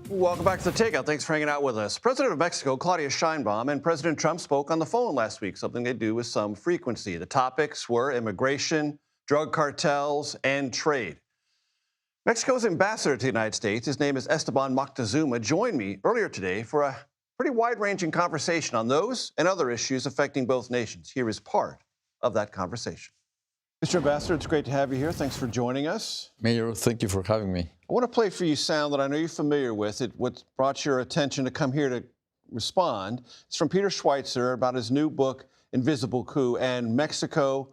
Welcome back to the Takeout. Thanks for hanging out with us. President of Mexico, Claudia Sheinbaum, and President Trump spoke on the phone last week, something they do with some frequency. The topics were immigration, drug cartels, and trade. Mexico's ambassador to the United States, his name is Esteban Moctezuma, joined me earlier today for a pretty wide-ranging conversation on those and other issues affecting both nations. Here is part of that conversation. Mr. Ambassador, it's great to have you here. Thanks for joining us. Mayor, thank you for having me. I want to play for you sound that I know you're familiar with. What brought your attention to come here to respond. It's from Peter Schweizer about his new book, Invisible Coup, and Mexico,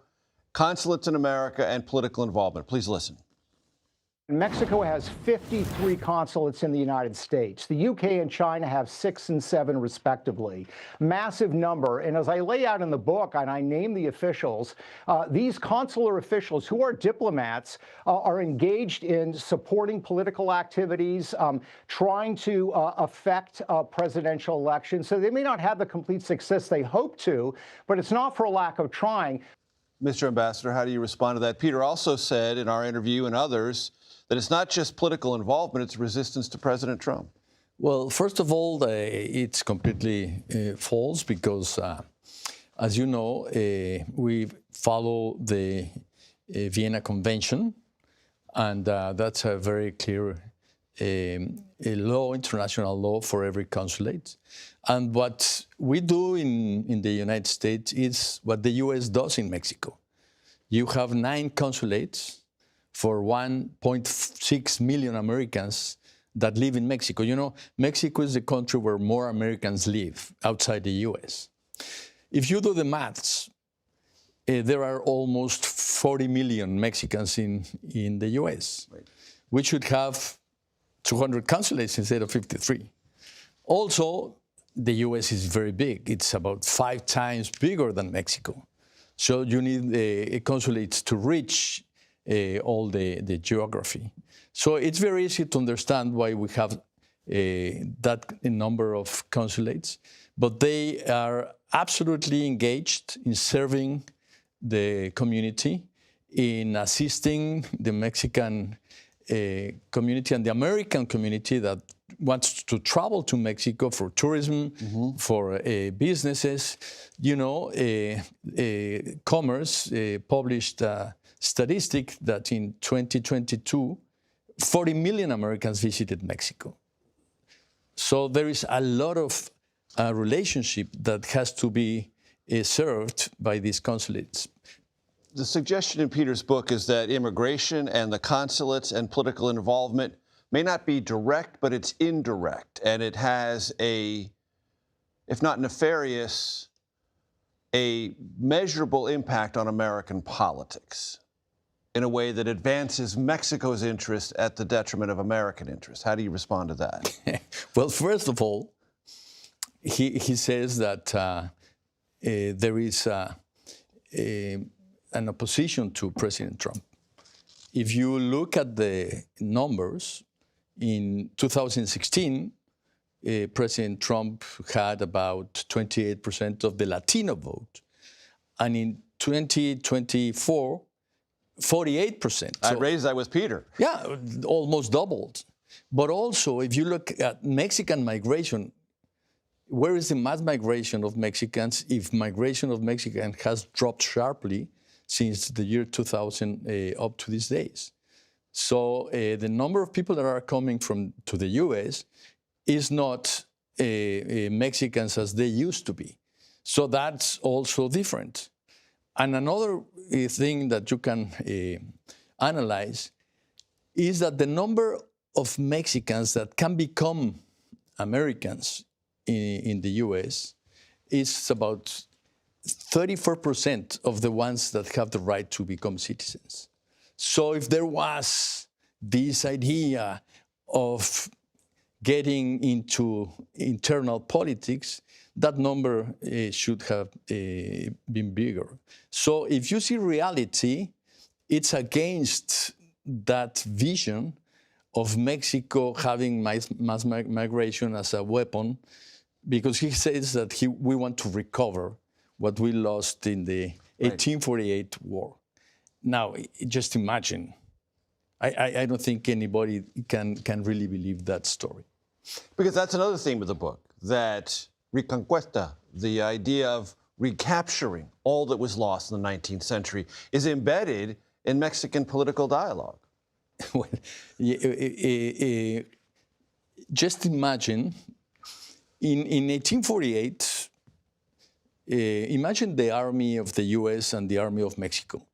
Consulates in America, and Political Involvement. Please listen. Mexico has 53 consulates in the United States. The UK and China have 6 and 7, respectively. Massive number. And as I lay out in the book, and I name the officials, these consular officials who are diplomats are engaged in supporting political activities, trying to affect presidential elections. So they may not have the complete success they hope to, but it's not for a lack of trying. Mr. Ambassador, how do you respond to that? Peter also said in our interview and others that it's not just political involvement, it's resistance to President Trump. Well, first of all, it's completely false because, as you know, we follow the Vienna Convention, and that's a very clear law, international law for every consulate. And what we do in the United States is what the U.S. does in Mexico. You have 9 consulates for 1.6 million Americans that live in Mexico. You know, Mexico is the country where more Americans live outside the U.S. If you do the maths, there are almost 40 million Mexicans in the U.S. Right. We should have 200 consulates instead of 53. Also, the U.S. is very big. It's about 5 times bigger than Mexico. So you need consulates to reach all the geography. So it's very easy to understand why we have that number of consulates, but they are absolutely engaged in serving the community, in assisting the Mexican community and the American community that wants to travel to Mexico for tourism, for businesses. You know, Commerce published a statistic that in 2022, 40 million Americans visited Mexico. So there is a lot of relationship that has to be served by these consulates. The suggestion in Peter's book is that immigration and the consulates and political involvement may not be direct, but it's indirect, and it has a, if not nefarious, a measurable impact on American politics in a way that advances Mexico's interest at the detriment of American interests. How do you respond to that? Well, first of all, he says that there is an opposition to President Trump. If you look at the numbers, in 2016, President Trump had about 28% of the Latino vote. And in 2024, 48%. I raised that with Peter. Yeah, almost doubled. But also, if you look at Mexican migration, where is the mass migration of Mexicans if migration of Mexicans has dropped sharply since the year 2000 up to these days? So the number of people that are coming to the U.S. is not Mexicans as they used to be. So that's also different. And another thing that you can analyze is that the number of Mexicans that can become Americans in the U.S. is about 34% of the ones that have the right to become citizens. So if there was this idea of getting into internal politics, that number should have been bigger. So if you see reality, it's against that vision of Mexico having mass migration as a weapon, because he says that we want to recover what we lost in the 1848 war. Now, just imagine. I don't think anybody can really believe that story. Because that's another theme of the book, that reconquista, the idea of recapturing all that was lost in the 19th century, is embedded in Mexican political dialogue. Well, just imagine, in 1848, imagine the army of the US and the army of Mexico.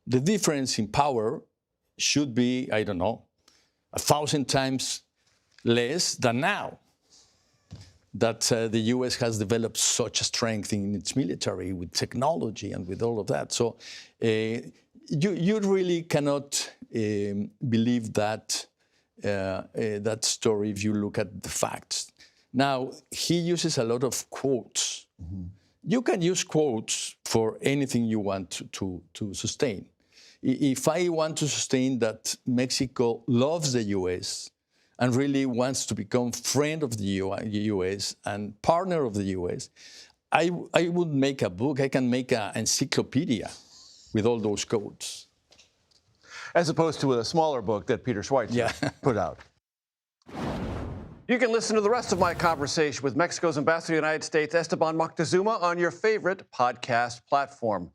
The difference in power should be, I don't know, 1,000 times less than now that the US has developed such a strength in its military with technology and with all of that. So you really cannot believe that that story if you look at the facts. Now, he uses a lot of quotes. Mm-hmm. You can use quotes for anything you want to sustain. If I want to sustain that Mexico loves the US and really wants to become friend of the US and partner of the US, I would make a book. I can make an encyclopedia with all those quotes. As opposed to a smaller book that Peter Schweizer put out. You can listen to the rest of my conversation with Mexico's ambassador to the United States, Esteban Moctezuma, on your favorite podcast platform.